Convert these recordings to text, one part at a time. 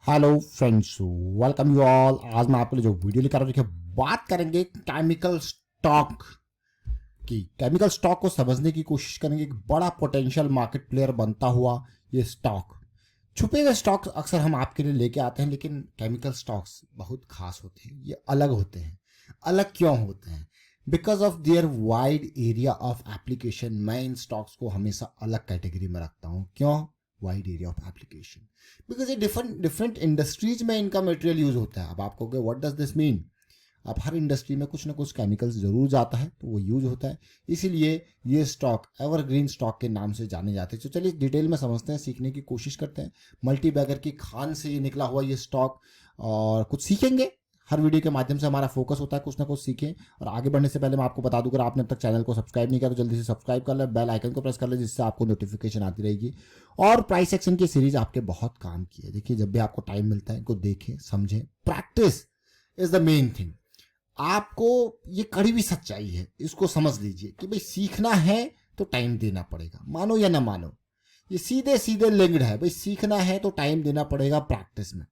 Hello friends, welcome you all. आज मैं आपके लिए जो वीडियो लेकर देखिए बात करेंगे केमिकल स्टॉक की। केमिकल स्टॉक को समझने की कोशिश करेंगे। एक बड़ा पोटेंशियल मार्केट प्लेयर बनता हुआ ये स्टॉक, छुपे हुए स्टॉक्स अक्सर हम आपके लिए लेके आते हैं, लेकिन केमिकल स्टॉक्स बहुत खास होते हैं। ये अलग होते हैं। अलग क्यों होते हैं? Because of their wide area of application. मैं इन स्टॉक्स को हमेशा अलग कैटेगरी में रखता हूँ। क्यों wide area of application? Because ये डिफरेंट डिफरेंट इंडस्ट्रीज में इनका मटेरियल यूज होता है। अब आप कहोगे व्हाट डज दिस मीन? अब हर इंडस्ट्री में कुछ ना कुछ केमिकल्स जरूर जाता है, तो वो यूज होता है। इसीलिए ये स्टॉक एवरग्रीन स्टॉक के नाम से जाने जाते हैं। तो चलिए डिटेल में समझते हैं, सीखने की कोशिश करते हैं। मल्टी बैगर की खान से ये निकला हुआ ये स्टॉक, और कुछ सीखेंगे। हर वीडियो के माध्यम से हमारा फोकस होता है कुछ ना कुछ सीखें। और आगे बढ़ने से पहले मैं आपको बता दूं, अगर आपने अब तक चैनल को सब्सक्राइब नहीं किया तो जल्दी से सब्सक्राइब कर ले, बेल आइकन को प्रेस कर ले, जिससे आपको नोटिफिकेशन आती रहेगी। और प्राइस एक्शन की सीरीज आपके बहुत काम की है। देखिए, जब भी आपको टाइम मिलता है इनको देखें, समझें। Practice is the main thing. आपको ये कड़ी भी सच्चाई है, इसको समझ लीजिए कि भाई सीखना है तो टाइम देना पड़ेगा, मानो या ना मानो। ये सीधे सीधे लिंक्ड है। भाई सीखना है तो टाइम देना पड़ेगा प्रैक्टिस में।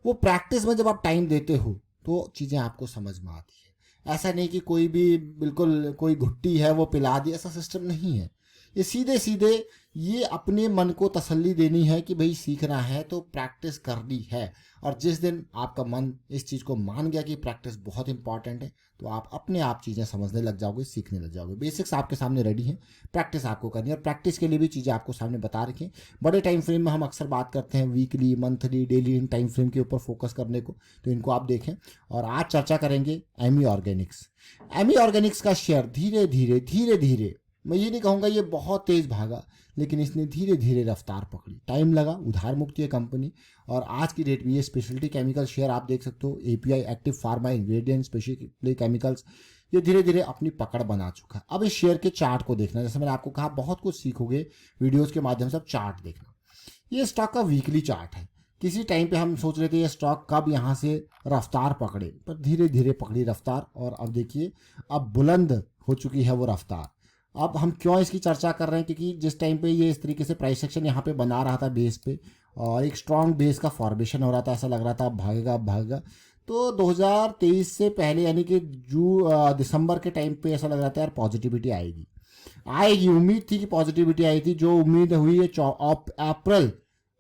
वो प्रैक्टिस में जब आप टाइम देते हो तो चीज़ें आपको समझ में आती है। ऐसा नहीं कि कोई भी बिल्कुल कोई घुट्टी है वो पिला दी, ऐसा सिस्टम नहीं है। ये सीधे सीधे ये अपने मन को तसल्ली देनी है कि भाई सीखना है तो प्रैक्टिस करनी है। और जिस दिन आपका मन इस चीज़ को मान गया कि प्रैक्टिस बहुत इंपॉर्टेंट है, तो आप अपने आप चीज़ें समझने लग जाओगे, सीखने लग जाओगे। बेसिक्स आपके सामने रेडी हैं, प्रैक्टिस आपको करनी है। और प्रैक्टिस के लिए भी चीज़ें आपको सामने बता रखें। बड़े टाइम फ्रेम में हम अक्सर बात करते हैं weekly, monthly, daily, in time frame के ऊपर फोकस करने को, तो इनको आप देखें। और आज चर्चा करेंगे एमी ऑर्गेनिक्स। एमी ऑर्गेनिक्स का शेयर धीरे धीरे धीरे धीरे, मैं ये नहीं कहूँगा ये बहुत तेज भागा, लेकिन इसने धीरे धीरे रफ्तार पकड़ी। टाइम लगा, उधार मुक्त ये कंपनी। और आज की डेट में ये स्पेशलिटी केमिकल शेयर आप देख सकते हो, API, active pharma, ingredient, speciality chemicals, ये धीरे धीरे अपनी पकड़ बना चुका है। अब इस शेयर के चार्ट को देखना, जैसे मैंने आपको कहा बहुत कुछ सीखोगे वीडियोस के माध्यम से। अब चार्ट देखना, ये स्टॉक का वीकली चार्ट है। किसी टाइम पे हम सोच रहे थे ये स्टॉक कब यहाँ से रफ्तार पकड़े, पर धीरे धीरे पकड़ी रफ्तार। और अब देखिए, अब बुलंद हो चुकी है वो रफ्तार। अब हम क्यों इसकी चर्चा कर रहे हैं? क्योंकि जिस टाइम पे ये इस तरीके से प्राइस सेक्शन यहाँ पे बना रहा था बेस पे, और एक स्ट्रॉन्ग बेस का फॉर्मेशन हो रहा था, ऐसा लग रहा था अब भागेगा अब भागेगा। तो 2023 से पहले यानी कि दिसंबर के टाइम पे ऐसा लग रहा था यार पॉजिटिविटी आएगी आएगी। उम्मीद थी कि पॉजिटिविटी आई थी। जो उम्मीद हुई है अप्रैल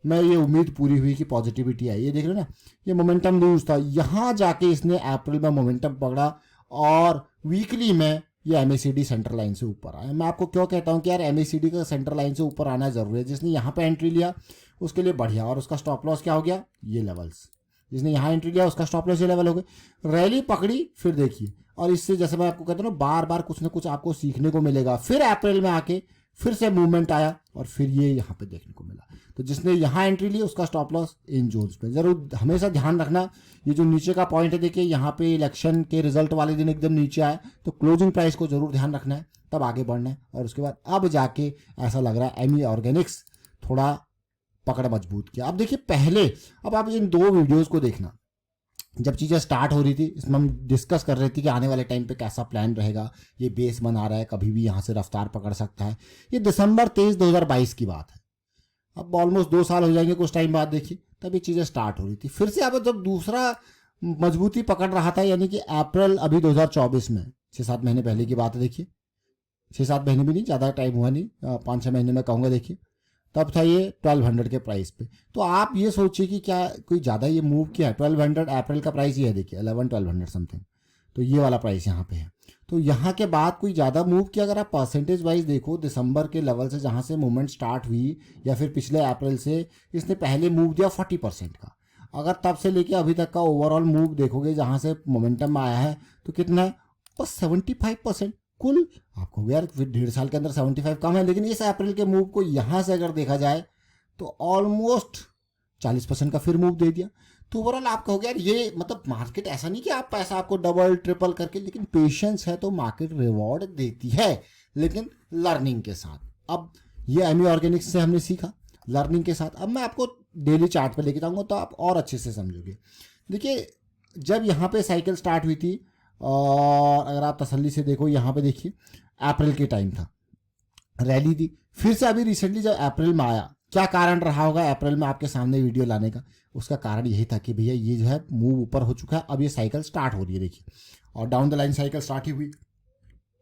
में, ये उम्मीद पूरी हुई कि पॉजिटिविटी आई। ये देख रहे हो ना, ये मोमेंटम लूज था, यहाँ जाके इसने अप्रैल में मोमेंटम पकड़ा और वीकली में ये एमएसीडी सेंटर लाइन से ऊपर आया। मैं आपको क्यों कहता हूँ कि यार एमएसीडी का सेंटर लाइन से ऊपर आना जरूरी है। जिसने यहाँ पे एंट्री लिया उसके लिए बढ़िया, और उसका स्टॉप लॉस क्या हो गया? ये लेवल्स। जिसने यहाँ एंट्री लिया उसका स्टॉप लॉस ये लेवल हो गए। रैली पकड़ी, फिर देखिए, और इससे जैसे मैं आपको कहता हूँ बार बार कुछ ना कुछ आपको सीखने को मिलेगा। फिर अप्रैल में आके फिर से मूवमेंट आया और फिर ये यहाँ पे देखने को मिला। तो जिसने यहाँ एंट्री ली उसका स्टॉप लॉस इन जोन्स पे। जरूर हमेशा ध्यान रखना, ये जो नीचे का पॉइंट है, देखिए यहाँ पे इलेक्शन के रिजल्ट वाले दिन एकदम नीचे आए, तो क्लोजिंग प्राइस को जरूर ध्यान रखना है, तब आगे बढ़ना है। और उसके बाद अब जाके ऐसा लग रहा है एमी ऑर्गेनिक्स थोड़ा पकड़ मजबूत किया। अब देखिए पहले, अब आप इन दो वीडियोज को देखना। जब चीज़ें स्टार्ट हो रही थी, इसमें हम डिस्कस कर रहे थे कि आने वाले टाइम पे कैसा प्लान रहेगा। ये बेस बना रहा है, कभी भी यहाँ से रफ्तार पकड़ सकता है। ये दिसंबर 23 2022 की बात है। अब ऑलमोस्ट 2 साल हो जाएंगे कुछ टाइम बाद। देखिए तब ये चीज़ें स्टार्ट हो रही थी। फिर से अब जब दूसरा मजबूती पकड़ रहा था, यानी कि अप्रैल अभी 2024 में, 6-7 महीने पहले की बात है। देखिए 6-7 महीने भी नहीं, ज़्यादा टाइम हुआ नहीं, 5-6 महीने में कहूँगा। देखिए तब था ये 1200 के प्राइस पे। तो आप ये सोचिए कि क्या कोई ज़्यादा ये मूव किया है? 1200 अप्रैल का प्राइस ये है, देखिए 11-1200 समथिंग। तो ये वाला प्राइस यहाँ पे है। तो यहाँ के बाद कोई ज़्यादा मूव किया? अगर आप परसेंटेज वाइज देखो, दिसंबर के लेवल से जहाँ से मूवमेंट स्टार्ट हुई, या फिर पिछले अप्रैल से, इसने पहले मूव दिया 40% का। अगर तब से लेके अभी तक का ओवरऑल मूव देखोगे जहाँ से मोमेंटम में आया है, तो कितना है? बस 75%। कुल आपको यार 1.5 साल के अंदर 75 कम है, लेकिन इस अप्रैल के मूव को यहाँ से अगर देखा जाए तो ऑलमोस्ट 40% का फिर मूव दे दिया। तो ओवरऑल आप कहोगे यार ये मतलब मार्केट ऐसा नहीं कि आप पैसा आपको डबल ट्रिपल करके, लेकिन पेशेंस है तो मार्केट रिवॉर्ड देती है, लेकिन लर्निंग के साथ। अब ये एमी ऑर्गेनिक्स से हमने सीखा लर्निंग के साथ। अब मैं आपको डेली चार्ट पे लेके जाऊंगा तो आप और अच्छे से समझोगे। देखिए जब यहाँ पे साइकिल स्टार्ट हुई थी, और अगर आप तसल्ली से देखो यहाँ पे देखिए अप्रैल के टाइम था, रैली थी। फिर से अभी रिसेंटली जब अप्रैल में आया, क्या कारण रहा होगा अप्रैल में आपके सामने वीडियो लाने का? उसका कारण यही था कि भैया ये जो है मूव ऊपर हो चुका है, अब ये साइकिल स्टार्ट हो रही है देखिए, और down the line cycle start ही हुई।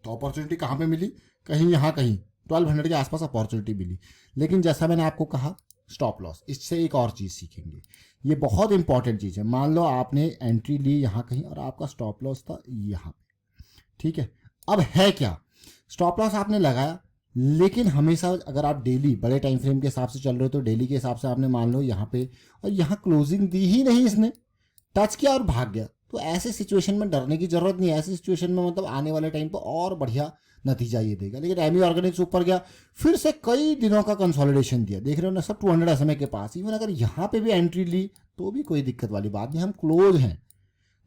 तो अपॉर्चुनिटी कहाँ पे मिली, कहीं यहाँ कहीं 1200 के आसपास अपॉर्चुनिटी मिली। लेकिन जैसा मैंने आपको कहा स्टॉप लॉस, इससे एक और चीज़ सीखेंगे, ये बहुत इंपॉर्टेंट चीज़ है। मान लो आपने एंट्री ली यहाँ कहीं और आपका स्टॉप लॉस था यहाँ पे, ठीक है। अब है क्या, स्टॉप लॉस आपने लगाया, लेकिन हमेशा अगर आप डेली बड़े टाइम फ्रेम के हिसाब से चल रहे हो तो डेली के हिसाब से आपने मान लो यहाँ पे, और यहाँ क्लोजिंग दी ही नहीं, इसने टच किया और भाग गया। तो ऐसे सिचुएशन में डरने की जरूरत नहीं है। ऐसे सिचुएशन में मतलब आने वाले टाइम पर और बढ़िया नतीजा ये देगा। लेकिन एमी ऑर्गेनिक्स ऊपर गया, फिर से कई दिनों का कंसोलिडेशन दिया, देख रहे हो ना सब 200 SMA के पास। इवन अगर यहाँ पे भी एंट्री ली तो भी कोई दिक्कत वाली बात नहीं, हम क्लोज हैं।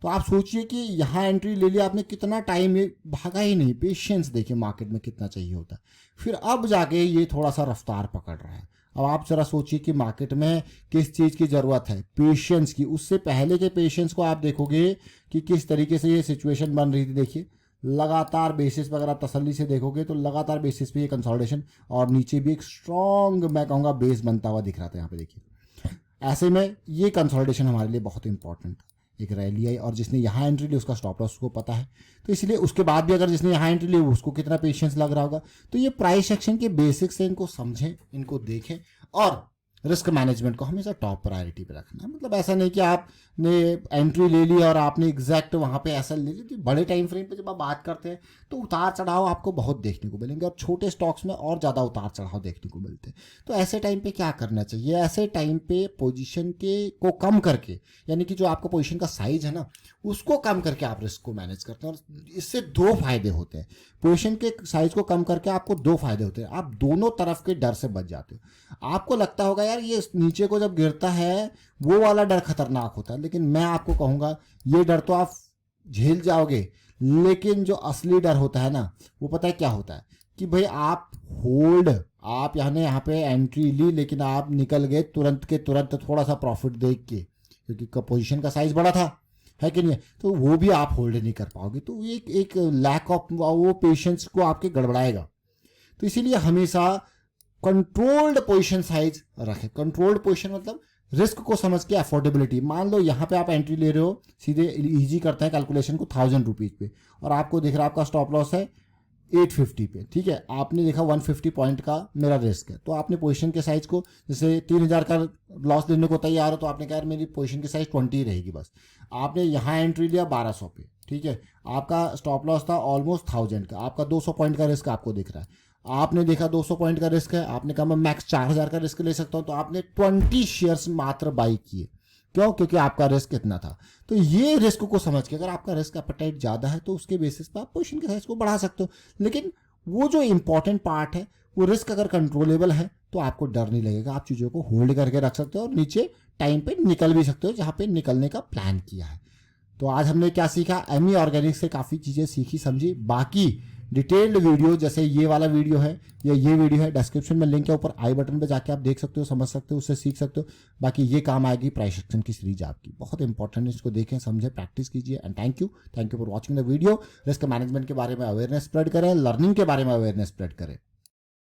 तो आप सोचिए कि यहाँ एंट्री ले लिया आपने, कितना टाइम ये भागा ही नहीं। पेशेंस देखिए मार्केट में कितना चाहिए होता है, फिर अब जाके ये थोड़ा सा रफ्तार पकड़ रहा है। अब आप जरा सोचिए कि मार्केट में किस चीज़ की ज़रूरत है, पेशेंस की। उससे पहले के पेशेंस को आप देखोगे कि किस तरीके से ये सिचुएशन बन रही थी। देखिए लगातार बेसिस पर अगर आप तसल्ली से देखोगे तो लगातार बेसिस पे ये कंसोलिडेशन, और नीचे भी एक स्ट्रॉन्ग मैं कहूँगा बेस बनता हुआ दिख रहा था यहाँ पे देखिए। ऐसे में ये कंसोलिडेशन हमारे लिए बहुत इंपॉर्टेंट था। एक रैली आई और जिसने यहाँ एंट्री ली उसका स्टॉप लॉस उसको पता है, तो इसलिए उसके बाद भी अगर जिसने यहाँ एंट्री ली उसको कितना पेशेंस लग रहा होगा। तो ये प्राइस एक्शन के बेसिक्स से इनको समझें, इनको देखें, और रिस्क मैनेजमेंट को हमेशा टॉप प्रायोरिटी पे रखना है। मतलब ऐसा नहीं कि आपने एंट्री ले ली और आपने एग्जैक्ट वहाँ पे ऐसा ले ली। तो बड़े टाइम फ्रेम पे जब आप बात करते हैं तो उतार चढ़ाव आपको बहुत देखने को मिलेंगे, और छोटे स्टॉक्स में और ज़्यादा उतार चढ़ाव देखने को मिलते हैं। तो ऐसे टाइम पे क्या करना चाहिए, ऐसे टाइम पे पोजीशन के को कम करके, यानी कि जो आपका पोजीशन का साइज है ना उसको कम करके आप रिस्क को मैनेज करते हैं। और इससे दो फायदे होते हैं, पोजीशन के साइज को कम करके आपको दो फायदे होते हैं। आप दोनों तरफ के डर से बच जाते हो। आपको लगता होगा यार ये नीचे को जब गिरता है वो वाला डर खतरनाक होता है, लेकिन मैं आपको कहूँगा ये डर तो आप झेल जाओगे, लेकिन जो असली डर होता है ना वो पता है क्या होता है, कि भाई आप होल्ड, आप यहाँ पे एंट्री ली लेकिन आप निकल गए तुरंत के तुरंत थोड़ा सा प्रॉफिट देख के, क्योंकि पोजीशन का साइज बड़ा था, है कि नहीं, तो वो भी आप होल्ड नहीं कर पाओगे। तो एक लैक ऑफ वो पेशेंस को आपके गड़बड़ाएगा। तो इसीलिए हमेशा कंट्रोल्ड पोजीशन साइज रखें। कंट्रोल्ड पोजीशन मतलब रिस्क को समझ के अफोर्डेबिलिटी। मान लो यहाँ पे आप एंट्री ले रहे हो, सीधे इजी करते हैं कैलकुलेशन को 1000 रुपीज़ पे, और आपको दिख रहा है आपका स्टॉप लॉस है 850 पे, ठीक है। आपने देखा 150 पॉइंट का मेरा रिस्क है, तो आपने पोजीशन के साइज को, जैसे 3000 का लॉस देने को तैयार हो तो आपने कहा मेरी पोजीशन की साइज 20 रहेगी बस। आपने यहाँ एंट्री लिया 1200 पे, ठीक है, आपका स्टॉप लॉस था ऑलमोस्ट 1000 का, आपका 200 पॉइंट का रिस्क आपको दिख रहा है। आपने देखा 200 पॉइंट का रिस्क है, आपने कहा मैं मैक्स 4000 का रिस्क ले सकता हूं, तो आपने 20 शेयर्स मात्र बाई किए। क्यों? क्योंकि आपका रिस्क इतना था। तो ये रिस्क को समझ के, अगर आपका रिस्क एपेटाइट ज़्यादा है तो उसके बेसिस पर आप पोजीशन के साइज को बढ़ा सकते हो। लेकिन वो जो इंपॉर्टेंट पार्ट है, वो रिस्क अगर कंट्रोलेबल है तो आपको डर नहीं लगेगा, आप चीज़ों को होल्ड करके रख सकते हो और नीचे टाइम पे निकल भी सकते हो जहाँ पे निकलने का प्लान किया है। तो आज हमने क्या सीखा, एमी ऑर्गेनिक्स से काफ़ी चीज़ें सीखी समझी। बाकी डिटेल्ड वीडियो जैसे ये वाला वीडियो है या ये वीडियो है, डिस्क्रिप्शन में लिंक है, ऊपर आई बटन पे जाके आप देख सकते हो, समझ सकते हो, उससे सीख सकते हो। बाकी ये काम आएगी प्राइस एक्शन की सीरीज आपकी, बहुत इंपॉर्टेंट है, इसको देखें, समझें, प्रैक्टिस कीजिए। And thank you for watching the video. Risk management के बारे में अवेयरनेस स्प्रेड करें, लर्निंग के बारे में अवेयरनेस स्प्रेड करें।